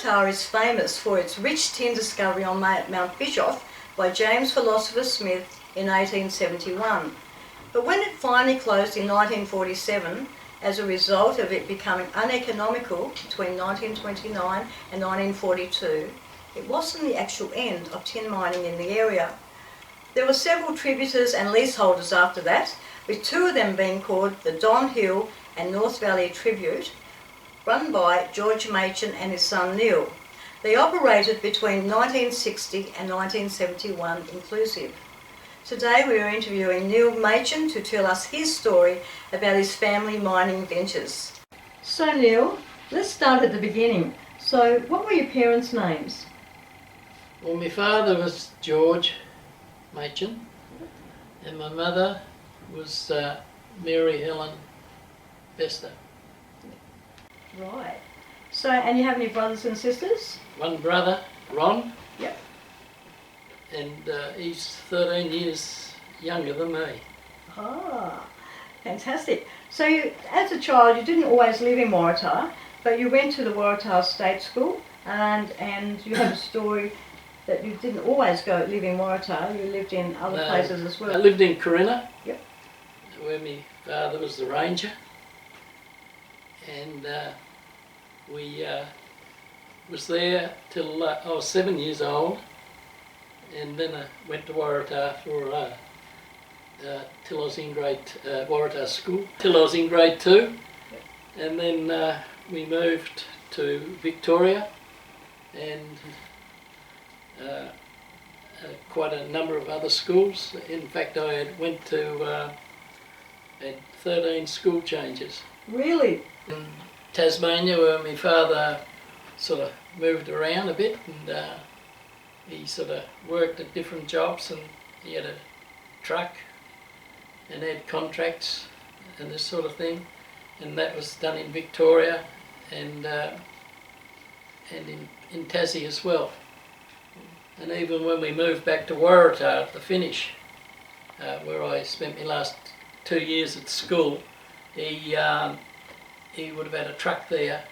Waratah is famous for its rich tin discovery on Mount Bischoff by James Philosopher Smith in 1871. But when it finally closed in 1947, as a result of it becoming uneconomical between 1929 and 1942, it wasn't the actual end of tin mining in the area. There were several tributors and leaseholders after that, with two of them being called the Don Hill and North Valley Tribute, run by George Machen and his son Neil. They operated between 1960 and 1971 inclusive. Today we are interviewing Neil Machen to tell us his story about his family mining ventures. So Neil, let's start at the beginning. So what were your parents' names? Well, my father was George Machen and my mother was Mary Helen Bester. Right. So, and you have any brothers and sisters? One brother, Ron. Yep. And he's 13 years younger than me. Ah, fantastic. So you, as a child, you didn't always live in Waratah, but you went to the Waratah State School, and you have a story that you didn't always go live in Waratah, you lived in other places as well. I lived in Corinna, yep, where my father was the ranger, and we was there till I was 7 years old, and then I went to Waratah for till I was in Waratah school, till I was in grade 2, and then we moved to Victoria, and quite a number of other schools. In fact, I went to had 13 school changes. Really? In Tasmania, where my father sort of moved around a bit, and he sort of worked at different jobs, and he had a truck and had contracts and this sort of thing, and that was done in Victoria and in Tassie as well. And even when we moved back to Waratah at the finish, where I spent my last 2 years at school, he would have had a truck there,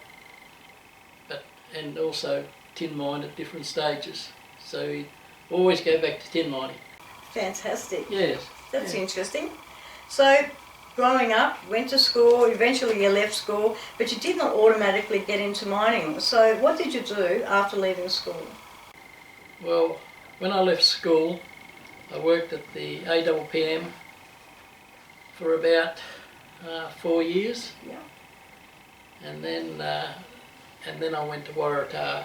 and also tin mine at different stages. So he'd always go back to tin mining. Fantastic. Yes. That's interesting. So, growing up, went to school, eventually you left school, but you did not automatically get into mining. So what did you do after leaving school? Well, when I left school, I worked at the APPM for about 4 years. Yeah. And then I went to Waratah.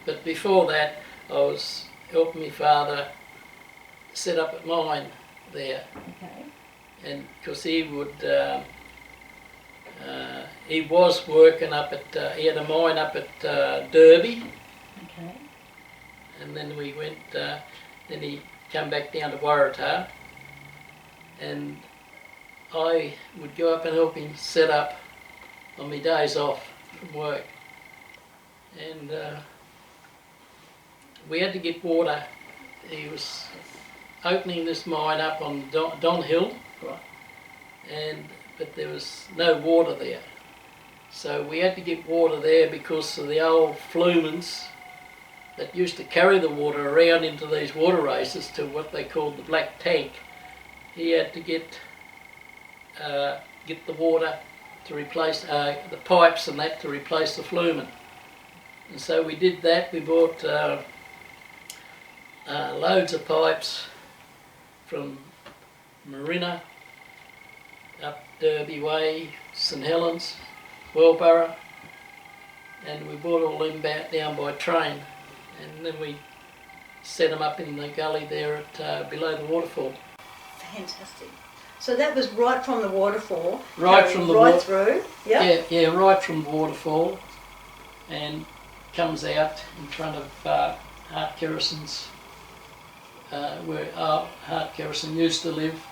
But before that, I was helping my father set up a mine there. Okay. And because he would, he was working up at, he had a mine up at Derby. Okay. And then we went, then he came back down to Waratah, and I would go up and help him set up on my days off from work. And we had to get water. He was opening this mine up on Don Hill, right, but there was no water there. So we had to get water there because of the old flumens that used to carry the water around into these water races to what they called the black tank. He had to get the water to replace the pipes and that to replace the flumen. And so we did that. We bought loads of pipes from Marina up Derby Way, St Helens, Wellborough, and we bought all them down by train, and then we set them up in the gully there at below the waterfall. Fantastic. So that was right from the waterfall, right from the right through. Yeah. Yeah, right from the waterfall, and comes out in front of Hart Kerrison's, where Hart Kerrison used to live,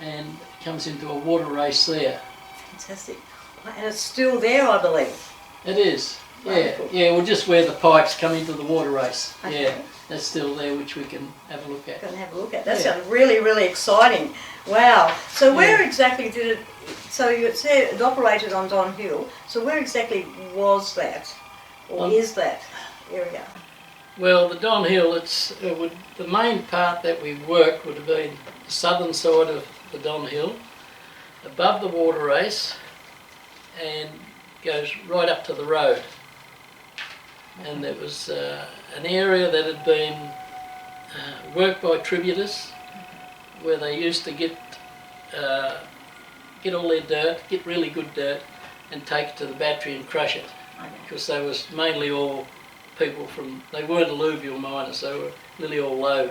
and comes into a water race there. Fantastic. And it's still there, I believe. It is. Yeah, Wonderful. yeah. Well, just where the pipes come into the water race. Okay. Yeah, that's still there, which we can have a look at. Go and have a look at. That sounds really, really exciting. Wow. So where Yeah. exactly did it? So you said it operated on Don Hill. So where exactly was that, or is that? area? Well, the Don Hill, the main part that we worked would have been the southern side of the Don Hill, above the water race, and goes right up to the road. And there was an area that had been worked by tributers, where they used to get all their dirt, get really good dirt, and take it to the battery and crush it. Because they was mainly all people they weren't alluvial miners, they were nearly all low.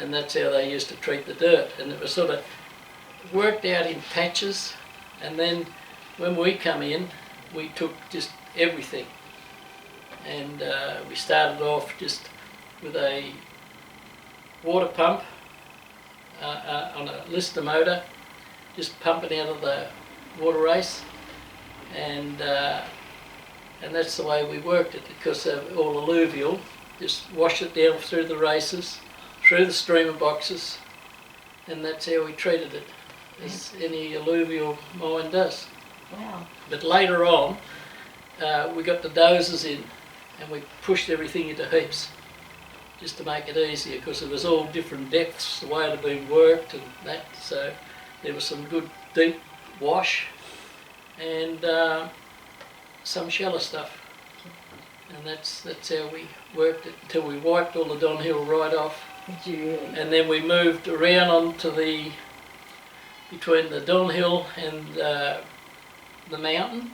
And that's how they used to treat the dirt. And it was sort of worked out in patches, and then when we come in, we took just everything. And we started off just with a water pump on a lister motor, just pumping out of the water race, and that's the way we worked it, because of all alluvial. Just wash it down through the races, through the streamer boxes, and that's how we treated it, as any alluvial mine does. Wow. But later on, we got the dozers in, and we pushed everything into heaps, just to make it easier, because it was all different depths, the way it had been worked and that, so there was some good deep wash and some shallow stuff. And that's how we worked it until we wiped all the Don Hill right off. Did you really? And then we moved around onto between the Don Hill and the mountain,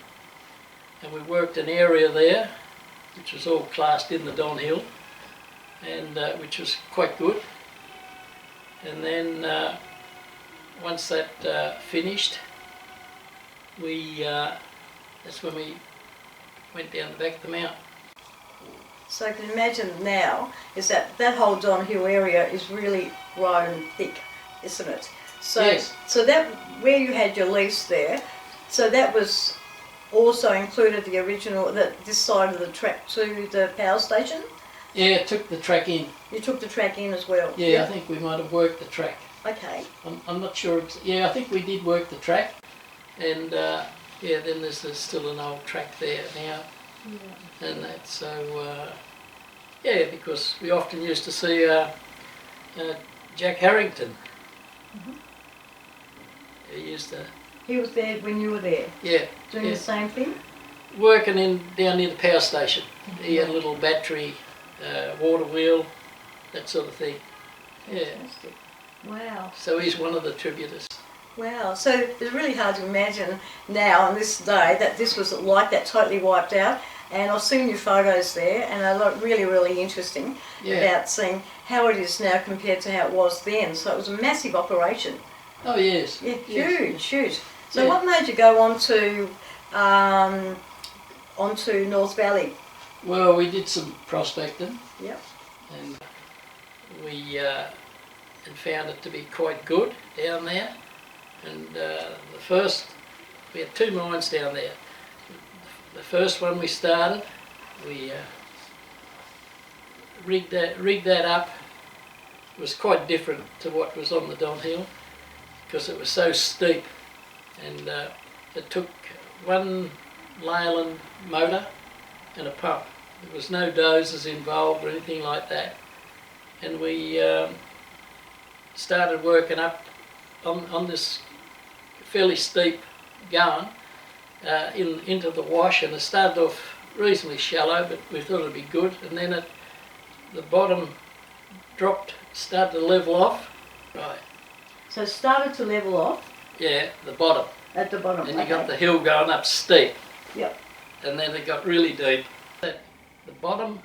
and we worked an area there which was all classed in the Don Hill, and which was quite good. And then once that finished, that's when we went down the back of the mountain. So I can imagine now is that whole Don Hill area is really grown thick, isn't it? So, yes. So that where you had your lease there, so that was also included the original, this side of the track to the power station? Yeah, took the track in. You took the track in as well? Yeah, I think we might have worked the track. Okay. I'm not sure. Yeah, I think we did work the track, and yeah, then there's still an old track there now, yeah. And that's so. Yeah, because we often used to see Jack Harrington. Mm-hmm. He was there when you were there? Yeah. Doing the same thing? Working down near the power station. Mm-hmm. He had a little battery, water wheel, that sort of thing. Fantastic. Yeah. Wow. So he's one of the tributers. Wow. So it's really hard to imagine now on this day that this was like that, totally wiped out. And I've seen your photos there, and they look really, really interesting about seeing how it is now compared to how it was then. So it was a massive operation. Oh yes. Yeah, yes. huge. So what made you go onto North Valley? Well, we did some prospecting. Yep. And we found it to be quite good down there. And we had 2 mines down there. The first one we started, we rigged that up. It was quite different to what was on the Don Hill, because it was so steep, and it took one Leyland motor and a pump. There was no dozers involved or anything like that, and we started working up on this fairly steep going into the wash, and it started off reasonably shallow, but we thought it'd be good, and then the bottom started to level off. Right. So it started to level off? Yeah, the bottom. At the bottom, and you got the hill going up steep. Yep. And then it got really deep. The bottom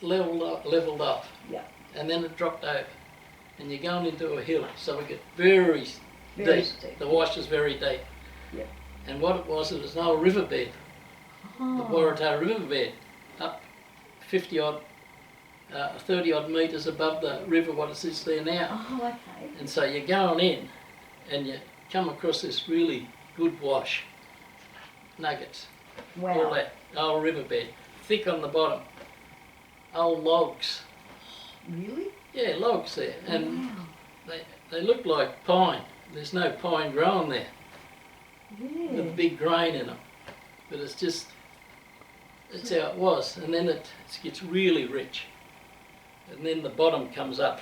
leveled off. Yep. And then it dropped over. And you're going into a hill, so we get very deep. The wash is very deep. Yep. And what it was an old riverbed. Oh. The Waratah riverbed, up 30 odd metres above the river, what it is there now. Oh, okay. And so you're going in, and you come across this really good wash, nuggets, Wow. all that old riverbed, thick on the bottom, old logs. Really? Yeah, logs there, and wow. they look like pine. There's no pine growing there, Yeah. with big grain in them, but it's That's how it was. And then it gets really rich. And then the bottom comes up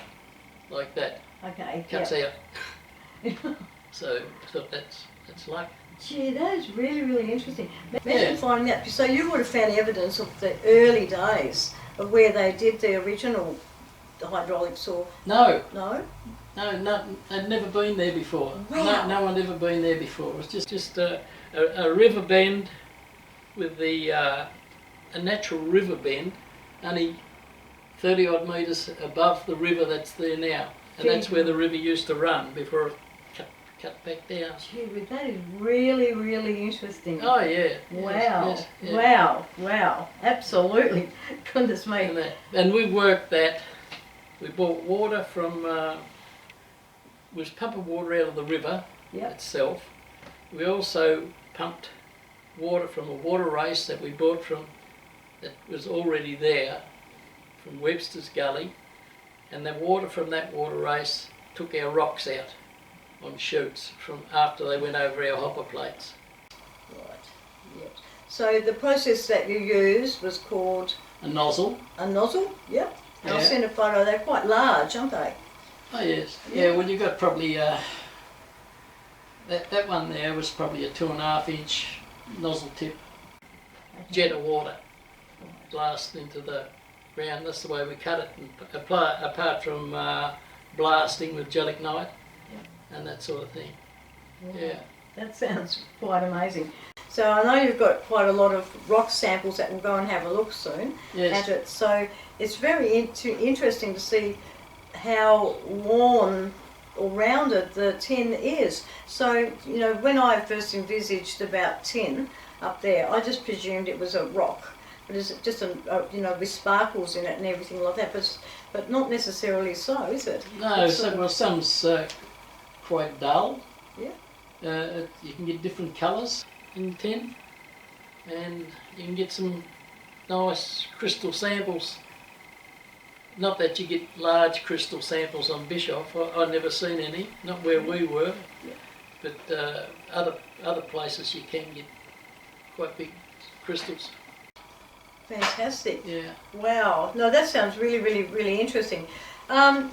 like that. Okay. Cuts out. So I thought that's luck. Gee, that is really, really interesting. Imagine finding that. So you would have found evidence of the early days of where they did the original hydraulics, or No, no? I'd never been there before. Wow. No one had ever been there before. It was just a river bend with a natural river bend, only 30 odd metres above the river that's there now. And that's where the river used to run before it cut back down. Gee, but that is really, really interesting. Oh yeah. Wow. Yes, yeah. Wow. Absolutely. Goodness me. And we worked that. We bought water from, we was pumping water out of the river itself. We also pumped water from a water race that we bought from, that was already there, from Webster's Gully. And the water from that water race took our rocks out on chutes from after they went over our hopper plates. Right. Yeah. So the process that you used was called A nozzle. a nozzle. Yep. Yeah. I'll send a photo. They're quite large, aren't they? Oh yes. Yeah. Well, you got probably that one there was probably a 2.5 inch nozzle tip jet of water blast into the ground. That's the way we cut it. And apart from blasting with gelignite and that sort of thing. Yeah. That sounds quite amazing. So I know you've got quite a lot of rock samples that we'll go and have a look soon at it. So it's very interesting to see how worn or rounded the tin is. So, you know, when I first envisaged about tin up there, I just presumed it was a rock. But is it just you know, with sparkles in it and everything like that? But not necessarily so, is it? No, some's quite dull. Yeah. You can get different colours in tin, and you can get some nice crystal samples. Not that you get large crystal samples on Bischoff. I've never seen any, not where we were, but other places you can get quite big crystals. Fantastic. Yeah. Wow. No, that sounds really, really, really interesting.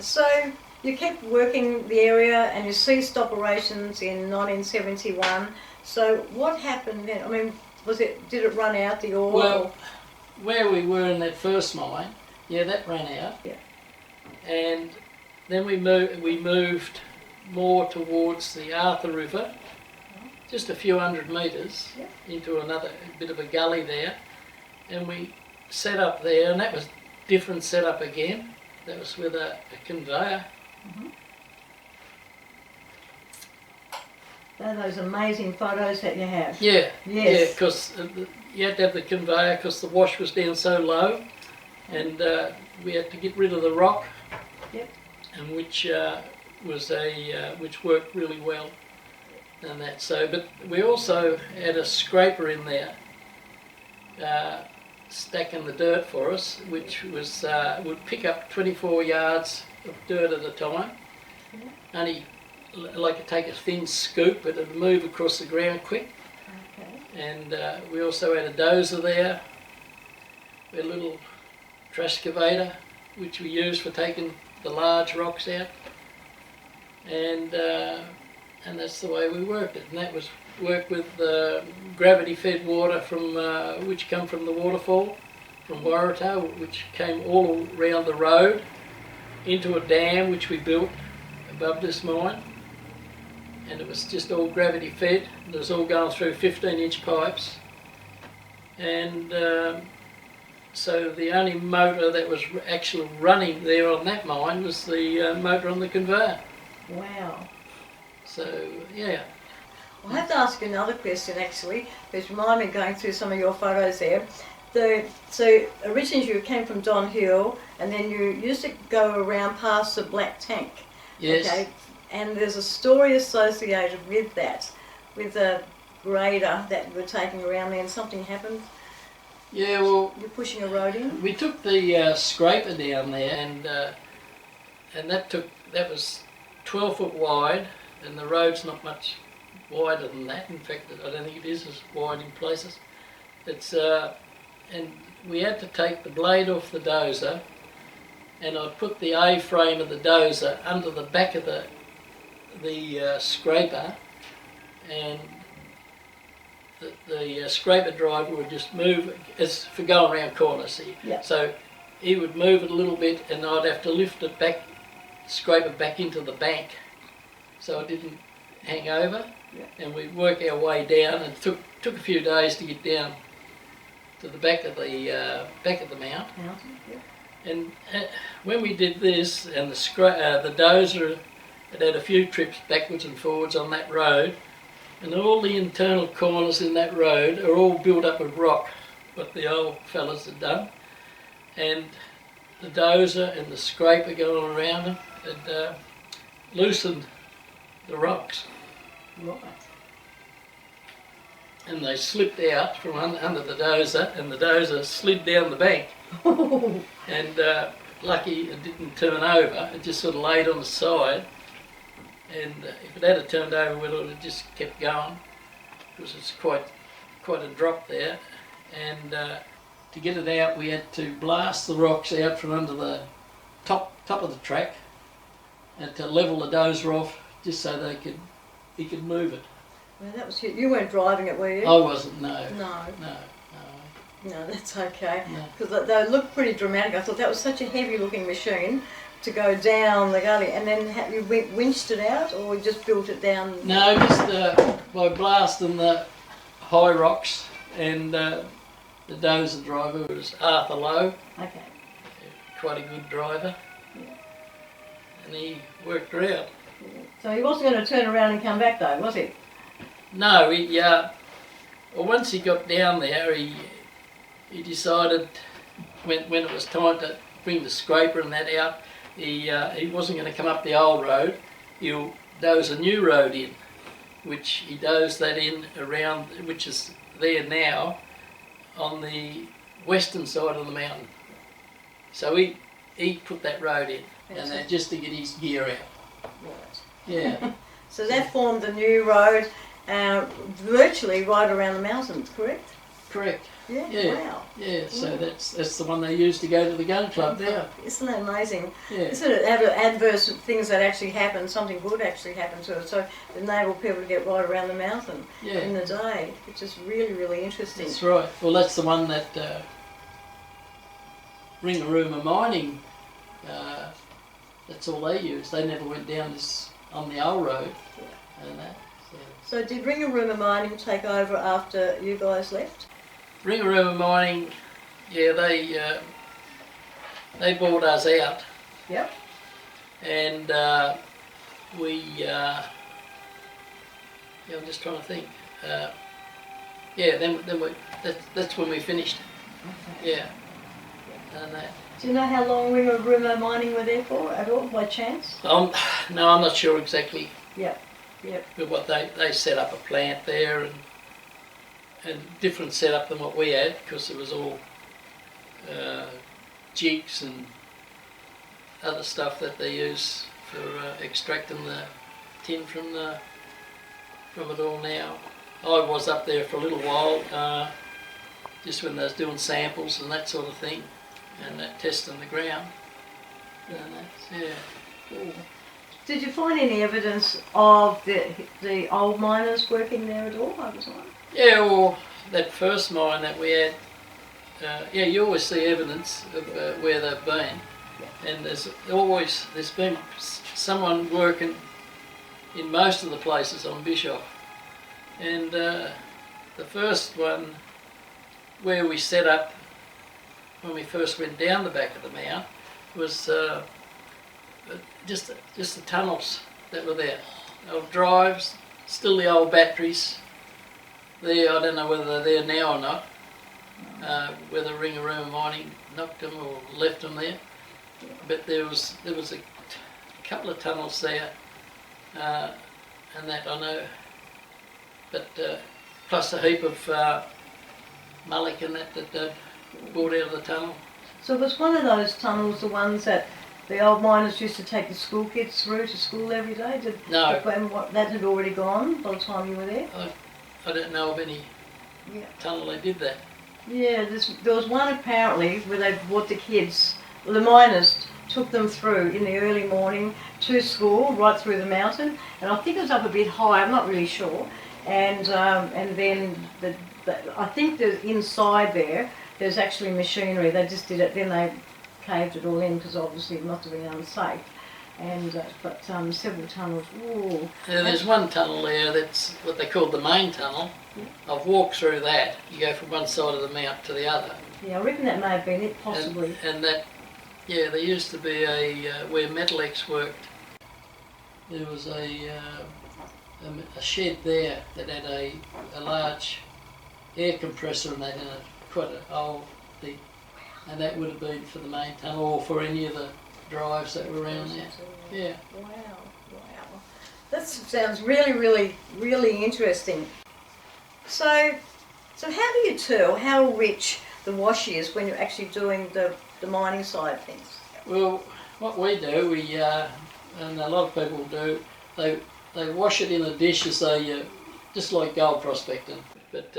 So you kept working the area and you ceased operations in 1971. So what happened then? I mean, did it run out, the ore? Well, where we were in that first mine, that ran out. Yeah. And then we moved more towards the Arthur River, just a few hundred metres into another bit of a gully there. And we set up there, and that was different setup again. That was with a conveyor. They're those amazing photos that you have. Yeah, Yes. yeah, because you had to have the conveyor because the wash was down so low, and we had to get rid of the rock, and which which worked really well, and that. So, but we also had a scraper in there, stacking the dirt for us, which was would pick up 24 yards of dirt at a time. Only like to take a thin scoop, but it would move across the ground quick. Okay. And we also had a dozer there, a little trash excavator, which we used for taking the large rocks out. And that's the way we worked it. And that was worked with gravity-fed water from which come from the waterfall from Waratah, which came all around the road into a dam which we built above this mine. And it was just all gravity fed. It was all going through 15-inch pipes. And so the only motor that was actually running there on that mine was the motor on the conveyor. Wow. So, yeah. I have to ask you another question actually, because remind me going through some of your photos there. So originally you came from Don Hill, and then you used to go around past the Black Tank. Yes. Okay. And there's a story associated with that, with a grader that you were taking around there, and something happened. Yeah, well, You're pushing a road in. we took the scraper down there, and that was 12 foot wide, and the road's not much wider than that. In fact, I don't think it is as wide in places. It's and we had to take the blade off the dozer, and I'd put the A-frame of the dozer under the back of the scraper, and the scraper driver would just move. It's for going around corners here. Yeah. So he would move it a little bit, and I'd have to lift it back, scrape it back into the bank, so it didn't hang over. Yeah. And we'd work our way down, and took a few days to get down to the back of the mount. Yeah. And when we did this, and the dozer had a few trips backwards and forwards on that road, and all the internal corners in that road are all built up with rock, what the old fellas had done. And the dozer and the scraper going around them had loosened the rocks. Right. And they slipped out from under the dozer, and the dozer slid down the bank. And lucky it didn't turn over, it just sort of laid on the side. And if it had turned over, well, it would have just kept going, because it's quite a drop there. And to get it out, we had to blast the rocks out from under the top of the track, and to level the dozer off, just so he could move it. Well, that was you weren't driving it, were you? I wasn't. No. No, that's okay. No. Because they looked pretty dramatic. I thought that was such a heavy-looking machine to go down the gully. And then you winched it out, or just built it down? No, just by blasting the high rocks. And the dozer driver was Arthur Lowe. Okay. Quite a good driver. Yeah. And he worked her out. So he wasn't going to turn around and come back, though, was he? No, well, once he got down there, he decided when it was time to bring the scraper and that out, he wasn't going to come up the old road. He'll doze a new road in, which he dozed that in around, which is there now, on the western side of the mountain. So he put that road in, and that just to get his gear out. Right. Yeah. So that formed a new road, virtually right around the mountains, correct? Correct. Yeah. Yeah. Wow. Yeah. So that's the one they used to go to the gun club there. Isn't that amazing? Yeah. Isn't it adverse things that actually happen, something good actually happened to it, so it enabled people to get right around the mountain in the day, which is really, really interesting. That's right. Well, that's the one that Ringarooma Mining, that's all they used. They never went down this on the old road and that. So did Ringarooma Mining take over after you guys left? Ringarooma Mining, yeah, they bought us out. Yep. And I'm just trying to think. That's when we finished. Okay. Yeah. And that. Do you know how long Ringarooma Mining were there for at all, by chance? No, I'm not sure exactly. Yep. But what they set up a plant there, and different setup than what we had, because it was all jigs and other stuff that they use for extracting the tin from it all now. I was up there for a little while, just when they was doing samples and that sort of thing, and testing the ground. And that's, yeah. Cool. Did you find any evidence of the old miners working there at all over time? Yeah, well, that first mine that we had, you always see evidence of where they've been. Yeah. And there's been someone working in most of the places on Bischoff. And the first one where we set up, when we first went down the back of the mount, was just the tunnels that were there. Old drives, still the old batteries there. I don't know whether they're there now or not, whether Ringarooma Mining knocked them or left them there. But there was a couple of tunnels there, and that I know. But plus a heap of mullock and that they brought out of the tunnel. So was one of those tunnels the ones that the old miners used to take the school kids through to school every day? No. That had already gone by the time you were there? I don't know of any tunnel that did that. Yeah, there was one apparently where they brought the kids, the miners took them through in the early morning to school, right through the mountain, and I think it was up a bit high, I'm not really sure, and then I think that inside there's actually machinery, they just did it, then they caved it all in because obviously it must have been unsafe. And but several tunnels. Ooh. Yeah, there's one tunnel there that's what they call the main tunnel. I've walked through that. You go from one side of the mount to the other. Yeah, I reckon that may have been it, possibly. And that, yeah, there used to be where Metalex worked. There was a shed there that had a large air compressor and that in it, quite an old thing. And that would have been for the main tunnel or for any of the drives that were around there. Yeah. Wow, wow. That sounds really, really, really interesting. So how do you tell how rich the wash is when you're actually doing the mining side of things? Well, what we do, and a lot of people do, they wash it in a dish as they, just like gold prospecting. But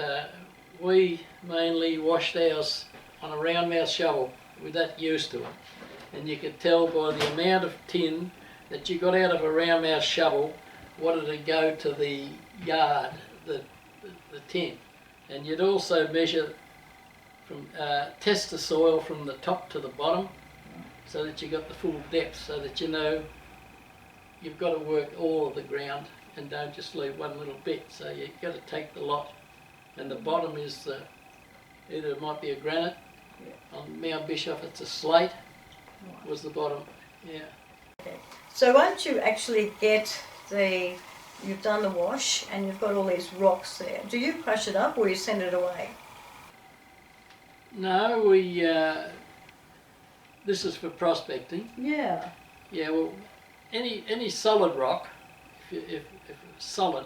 we mainly washed ours on a round mouth shovel with that used to it. And you could tell by the amount of tin that you got out of a round mouth shovel what it'd go to the yard, the tin. And you'd also measure from test the soil from the top to the bottom so that you got the full depth, so that you know you've got to work all of the ground and don't just leave one little bit. So you've got to take the lot. And the bottom is either it might be a granite, on Mount Bischoff it's a slate, was the bottom, yeah. Okay. So once you actually get you've done the wash and you've got all these rocks there, do you crush it up or you send it away? No, this is for prospecting. Yeah. Yeah, well, any solid rock, if it's solid,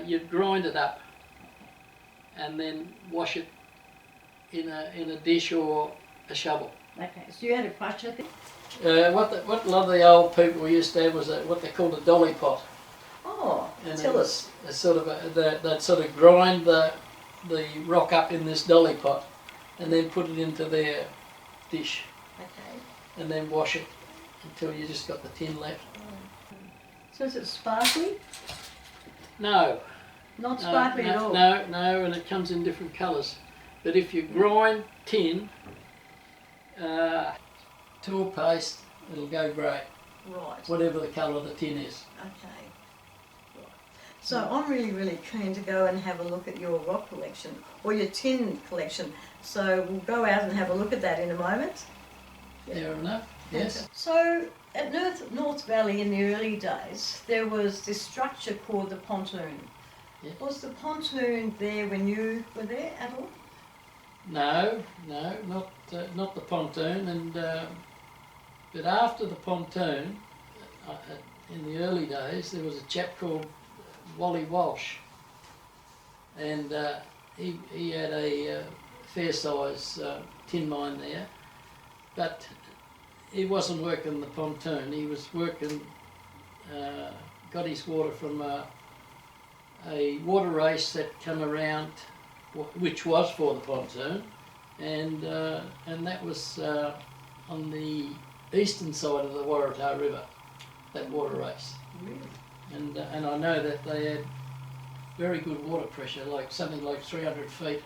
you'd grind it up and then wash it in a dish or a shovel. Okay, so you had a crush, I think? What a lot of the old people used to have was what they called a dolly pot. Oh, and tell us. A sort of they'd sort of grind the rock up in this dolly pot and then put it into their dish. Okay. And then wash it until you just got the tin left. So is it sparkly? No. Not sparkly at all? No, and it comes in different colours. But if you grind tin to a paste, it'll go grey. Right. Whatever the colour the tin is. Okay. Right. So I'm really, really keen to go and have a look at your rock collection, or your tin collection. So we'll go out and have a look at that in a moment. Fair enough, yes. So at North Valley in the early days, there was this structure called the pontoon. Yeah. Was the pontoon there when you were there at all? No, not the pontoon. And but after the pontoon, in the early days, there was a chap called Wally Walsh, and he had a fair size tin mine there, but he wasn't working the pontoon. He was working, got his water from a water race that came around, which was for the pontoon, and that was on the eastern side of the Waratah River, that water race. Really? And I know that they had very good water pressure, like something like 300 feet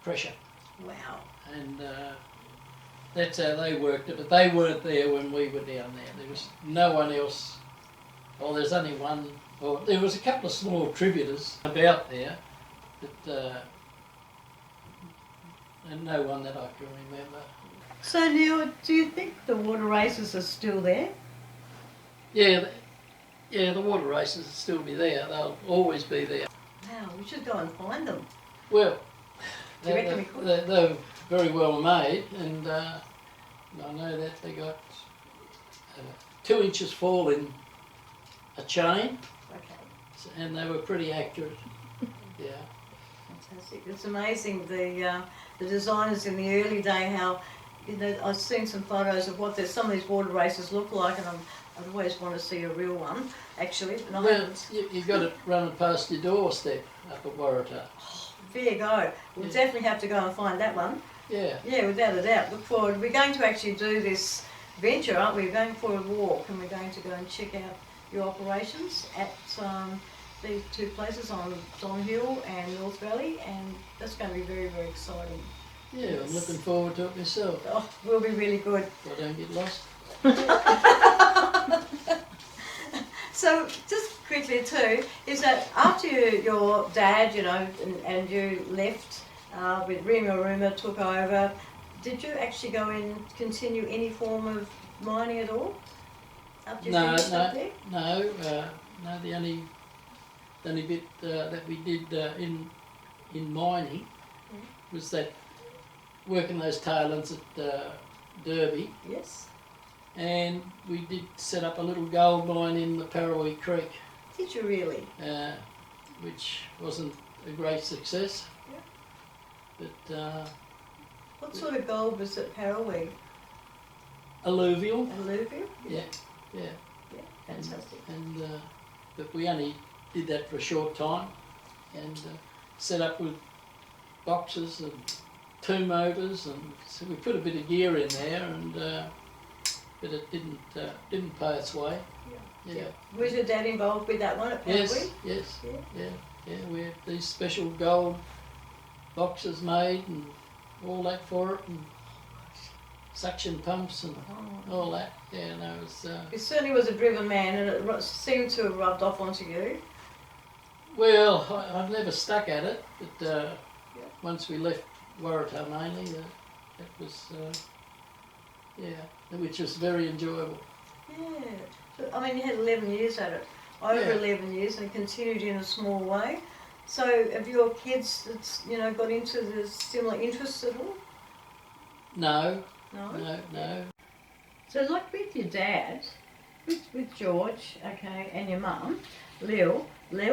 pressure. Wow. And that's how they worked it, but they weren't there when we were down there. There was no one else. Well, there's only one. Well, there was a couple of small tributaries about there, but and no one that I can remember. So Neil, do you think the water races are still there? Yeah, the water races will still be there. They'll always be there. Wow, we should go and find them. Well, Do you reckon we could? they're very well made, and I know that they got 2 inches fall in a chain. Okay. And they were pretty accurate. Yeah. Fantastic. It's amazing the designers in the early day, how, you know, I've seen some photos of what some of these water races look like, and I'd always want to see a real one, actually. But Well, you've got it running past your doorstep up at Waratah. Oh, fair go. We'll definitely have to go and find that one. Yeah. Yeah, without a doubt. Look forward. We're going to actually do this venture, aren't we? We're going for a walk, and we're going to go and check out your operations at these two places on Don Hill and North Valley, and that's going to be very, very exciting. Yeah, I'm looking forward to it myself. Oh, will be really good. If I don't get lost. So, just quickly too, is that after your dad, you know, and you left with Rima took over, did you actually go and continue any form of mining at all? After you finished up there? No. The only bit that we did in mining was that working those tailings at Derby. Yes. And we did set up a little gold mine in the Parawee Creek. Did you really? Which wasn't a great success. Yeah. But what sort of gold was it, Parawee? Alluvial. Alluvial? Yeah. Yeah, fantastic. And but we only did that for a short time, and set up with boxes and 2 motors, and so we put a bit of gear in there, and but it didn't pay its way. Yeah. Was your dad involved with that one at Parawee? Yes. Yeah. We had these special gold boxes made and all that for it, and suction pumps and all that. Yeah, no, it was. It certainly was a driven man, and it seemed to have rubbed off onto you. Well, I've never stuck at it, but once we left Waratah mainly, that was, which was very enjoyable. Yeah. So, I mean, you had 11 years at it, over 11 years, and continued in a small way. So have your kids, got into the similar interests at all? No. No. So like with your dad, with George, okay, and your mum, Lily. Yeah,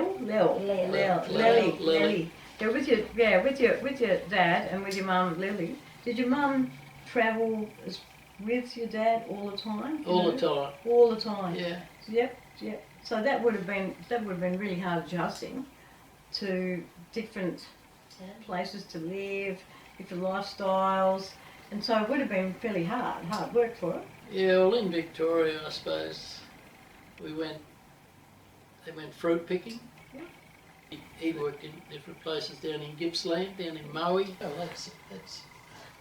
with your dad and with your mum, Lily. Did your mum travel with your dad all the time? All the time. All the time. Yeah. Yep. So that would have been really hard adjusting to different places to live, different lifestyles, and so it would have been fairly hard work for it. Yeah, well, in Victoria, I suppose they went fruit picking. Yeah. He worked in different places down in Gippsland, down in Maui. Oh, that's.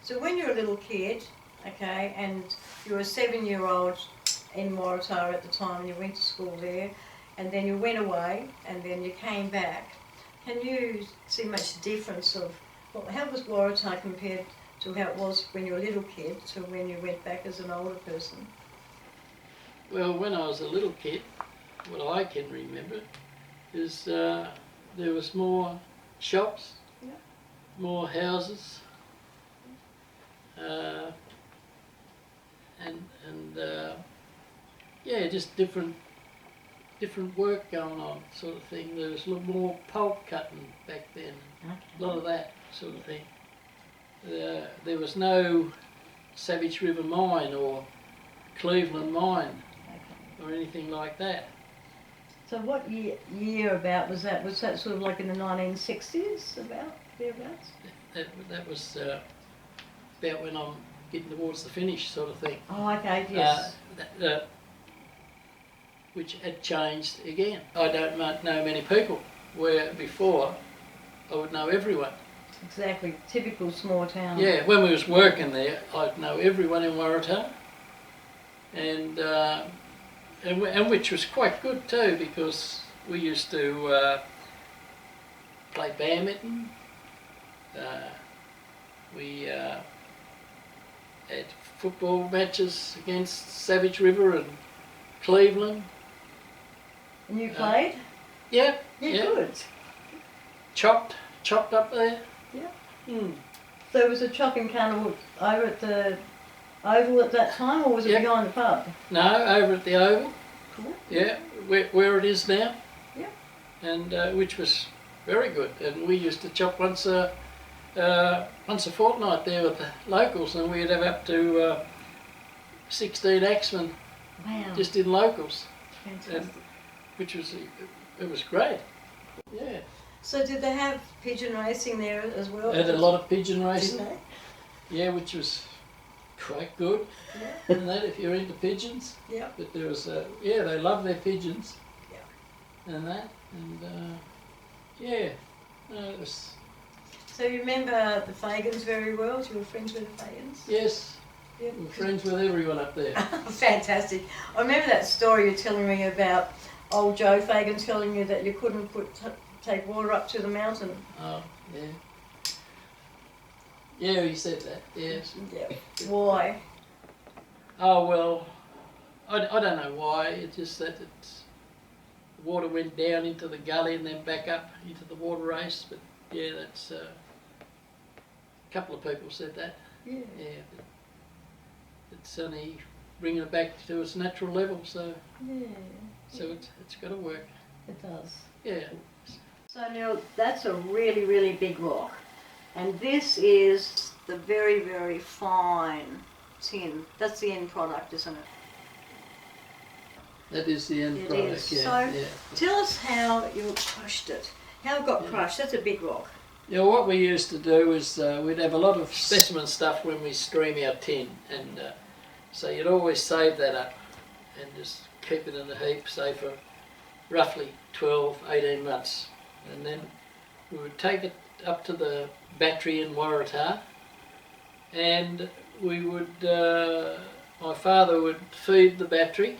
So when you were a little kid, okay, and you were a 7-year-old in Waratah at the time, you went to school there, and then you went away, and then you came back. Can you see much difference of how was Waratah compared to how it was when you were a little kid to when you went back as an older person? Well, when I was a little kid, what I can remember is there was more shops, more houses, just different work going on, sort of thing. There was a little more pulp cutting back then, a lot of that sort of thing. There was no Savage River mine or Cleveland mine or anything like that. So what year about was that? Was that sort of like in the 1960s, thereabouts? That was about when I'm getting towards the finish, sort of thing. Oh, okay, yes. Which had changed again. I don't know many people, where before I would know everyone. Exactly, typical small town. Yeah, when we was working there, I'd know everyone in Waratah, and which was quite good too, because we used to play badminton. We had football matches against Savage River and Cleveland. And you played? Yeah. Good. Chopped up there. Yeah. So it was a chopping carnival over at the Oval at that time, or was it behind the pub? No, over at the Oval. Cool. Yeah, where it is now. Yeah. And which was very good. And we used to chop once a fortnight there with the locals, and we'd have up to 16 axemen. Wow. Just in locals. Fantastic. It was great. Yeah. So did they have pigeon racing there as well? Had a lot of pigeon racing. Didn't they? Yeah, which was quite good. Yeah. And that if you're into pigeons. Yeah. But there was, yeah, they love their pigeons. Yeah. And that, and yeah, no, it was. So you remember the Fagans very well? You were friends with the Fagans? Yes, Yeah. we're friends with everyone up there. Fantastic. I remember that story you're telling me about old Joe Fagan telling you that you couldn't take water up to the mountain. Oh, yeah. Yeah, he said that, yes. Yeah. Why? Oh, well, I don't know why, it's just that the water went down into the gully and then back up into the water race, but yeah, that's, a couple of people said that. Yeah. Yeah, but it's only bringing it back to its natural level, so Yeah. so it's got to work. It does. Yeah. So now that's a really, really big rock. And this is the very, very fine tin. That's the end product, isn't it? That is the end It product. is. Yeah, So yeah. tell us how you crushed it. How it got crushed. That's a big rock. Yeah, what we used to do is we'd have a lot of specimen stuff when we stream our tin, and so you'd always save that up and just keep it in a heap, say for roughly 12, 18 months. And then we would take it up to the battery in Waratah, and we would, my father would feed the battery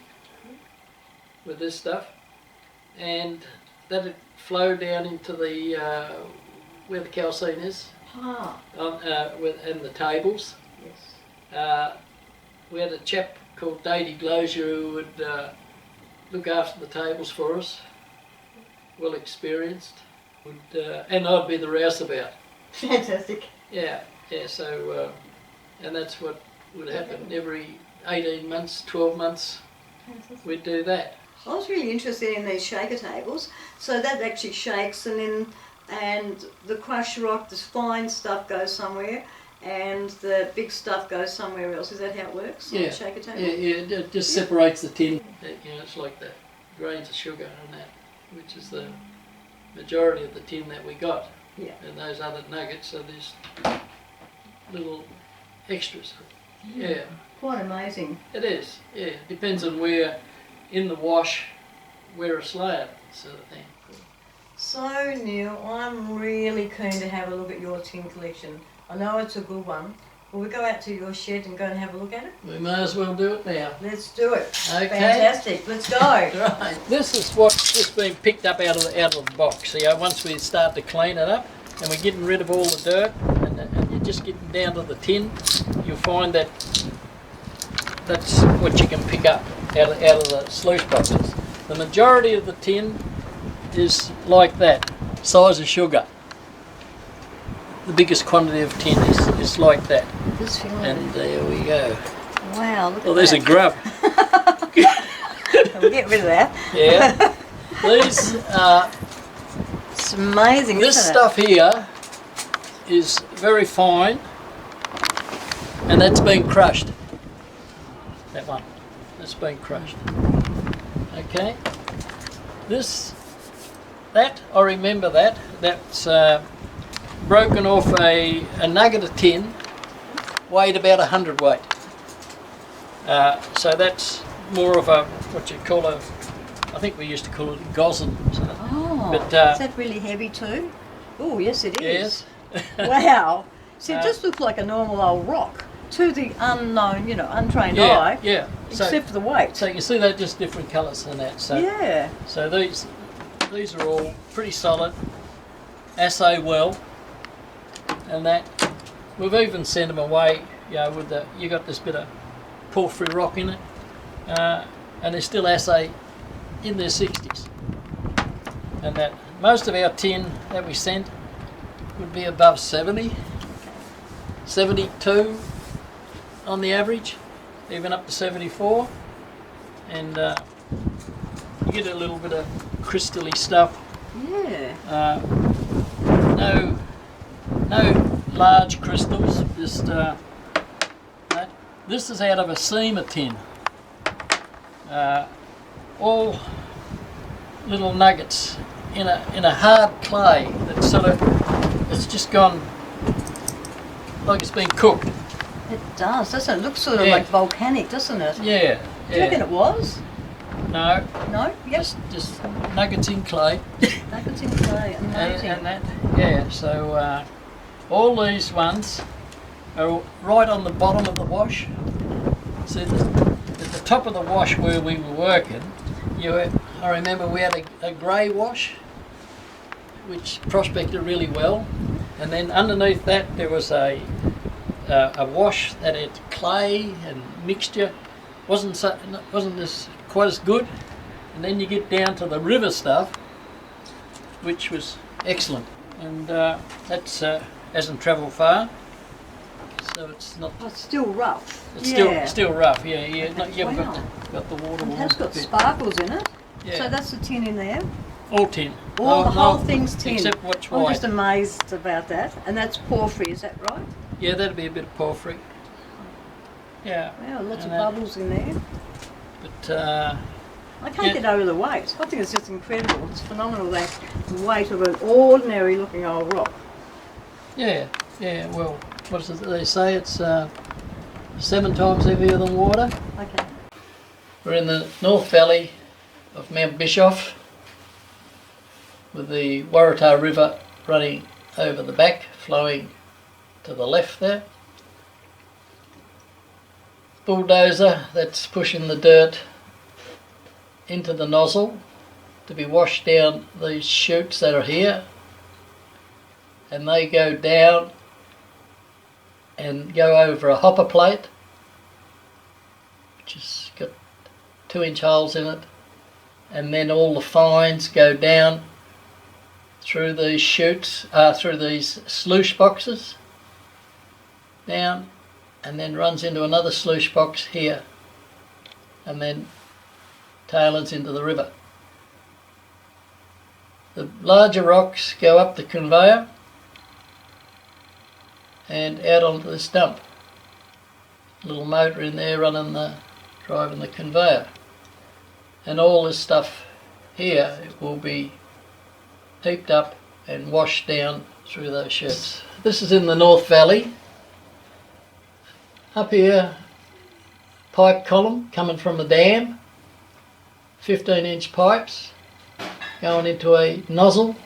with this stuff, and that'd flow down into the where the calcine is, Ah. and the tables. Yes. We had a chap called Davey Glozier who would look after the tables for us, well experienced, and I'd be the rouseabout. Fantastic. Yeah, yeah, so, and that's what would happen every 18 months, 12 months, Fantastic. we'd do that. I was really interested in these shaker tables. So that actually shakes, and the crushed rock, the fine stuff goes somewhere, and the big stuff goes somewhere else. Is that how it works? On Yeah, the shaker table? yeah, it just separates the tin. You know, it's like the grains of sugar and that, which is the majority of the tin that we got. Yeah. And those other nuggets, so there's little extras. Yeah, Quite amazing. it is. Yeah, depends on where in the wash, where it's laid, sort of thing. So Neil, I'm really keen to have a look at your tin collection. I know it's a good one. Will we go out to your shed and go and have a look at it? We may as well do it now. Let's do it. Okay. Fantastic. Let's go. Right. This is what's just been picked up out of the box. You know, once we start to clean it up, and we're getting rid of all the dirt, and you're just getting down to the tin, you'll find that that's what you can pick up out of the sluice boxes. The majority of the tin is like that, size of sugar. The biggest quantity of tin is like that. This feeling. And there we go. Wow, look Well, at there's that. a grub. We'll get rid of that. Yeah. These It's amazing, this isn't stuff here is very fine, and that's been crushed. That one, that's been crushed. Okay. That I remember that. That's broken off a nugget of tin, weighed about 100 weight. So that's more of a what you call a. I think we used to call it a goslin. So, Oh, but, is that really heavy too? Oh, yes it is. yes. Wow. See, it just looks like a normal old rock to the unknown, untrained Yeah, eye, yeah. except for the weight. So you see they're just different colours than that. So Yeah. so these are all pretty solid, assay well, and that we've even sent them away. With you got this bit of porphyry rock in it, and they still assay in their 60s. And that most of our tin that we sent would be above 70, 72 on the average, even up to 74, and you get a little bit of crystally stuff. Yeah. No large crystals, just that. This is out of a seam of tin. All little nuggets in a hard clay that sort of, it's just gone like it's been cooked. It does, doesn't it? It looks sort of Yeah. like volcanic, doesn't it? Yeah. Do you reckon it was? No. No? Yep. Just nuggets in clay. Nuggets in clay, amazing. and that, yeah. So all these ones are right on the bottom of the wash. See, at the top of the wash where we were working, I remember we had a grey wash, which prospected really well, and then underneath that there was a wash that had clay and mixture, wasn't quite as good, and then you get down to the river stuff, which was excellent, and that's hasn't travelled far, so it's not. Oh, it's still rough. It's yeah. still rough. Yeah. You haven't Wow. got the water. It has got bit. sparkles in it. Yeah. So that's the tin in there. All tin. All the Oh, whole no, thing's tin. Except what's I'm white. just amazed about that. And that's porphyry, is that right? Yeah, that'd be a bit of porphyry. Yeah. Wow, lots of And that- bubbles in there. But I can't Yeah. get over the weight. I think it's just incredible. It's phenomenal, that weight of an ordinary looking old rock. yeah. Well, what is it they say? It's 7 times heavier than water. Okay. We're in the North Valley of Mount Bischoff, with the Waratah River running over the back, flowing to the left there. Bulldozer that's pushing the dirt into the nozzle to be washed down these chutes that are here, and they go down and go over a hopper plate which has got 2-inch holes in it, and then all the fines go down through these chutes, through these sluice boxes down, and then runs into another sluice box here, and then tailings into the river. The larger rocks go up the conveyor and out onto this dump. Little motor in there driving the conveyor, and all this stuff here will be heaped up and washed down through those chutes. This is in the North Valley. Up here, pipe column coming from the dam, 15-inch pipes going into a nozzle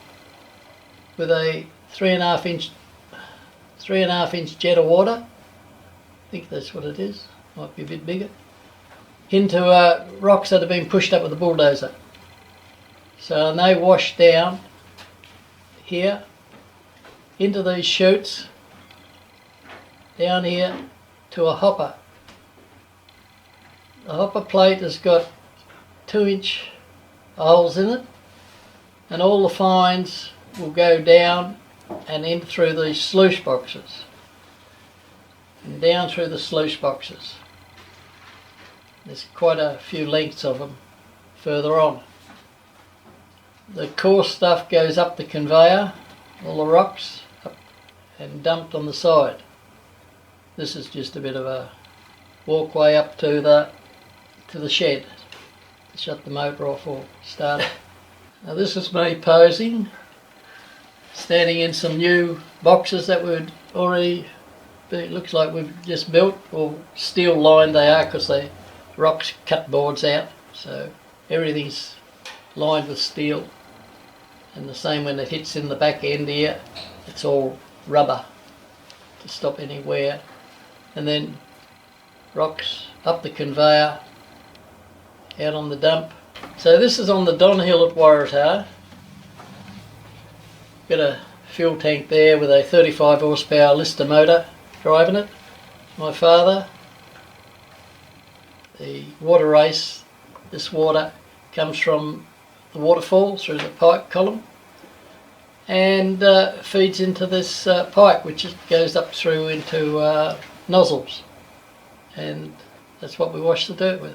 with a 3.5-inch jet of water. I think that's what it is. Might be a bit bigger. Into rocks that have been pushed up with a bulldozer. So and they wash down here into these chutes, down here to a hopper. The hopper plate has got 2-inch holes in it, and all the fines will go down and in through these sluice boxes, and down through the sluice boxes. There's quite a few lengths of them further on. The coarse stuff goes up the conveyor, all the rocks, up and dumped on the side. This is just a bit of a walkway up to the shed to shut the motor off or start it. Now this is me posing, standing in some new boxes that we'd already, it looks like we've just built, or steel lined they are because the rocks cut boards out, so everything's lined with steel, and the same when it hits in the back end here, it's all rubber to stop any wear, and then rocks up the conveyor out on the dump. So this is on the Don Hill at Waratah. Got a fuel tank there with a 35 horsepower Lister motor driving it. My father. The water race, this water comes from the waterfall through the pipe column and feeds into this pipe, which goes up through into nozzles, and that's what we wash the dirt with.